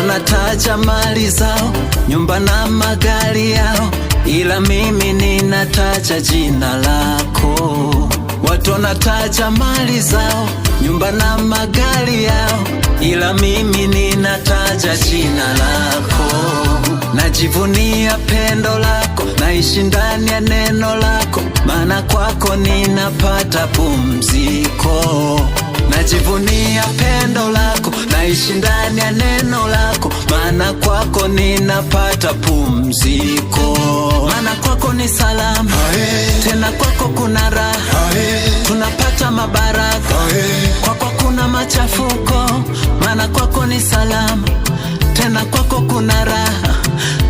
wanataja mali zao, nyumba na magari yao, ila mimi ninataja jina lako. Watu wanataja mali zao, nyumba na magari yao, ila mimi ninataja jina lako. Najivunia pendo lako, naishi ndani ya neno lako, maana kwako ninapata pumziko. Najivunia pendo lako, naishi ndani ya neno lako, maana kwako ninapata pumziko. Maana kwako ni salama, tena kwako kuna raha, tunapata mabaraka. Kwako kuna machafuko, maana kwako ni salama, tena kwako kuna raha,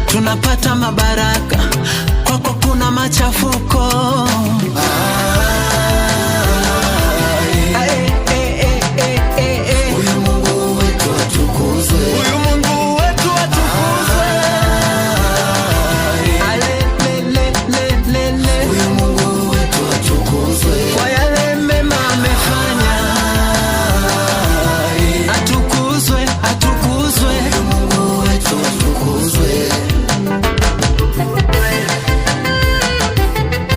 tunapata mabaraka. Kwako kuna machafuko,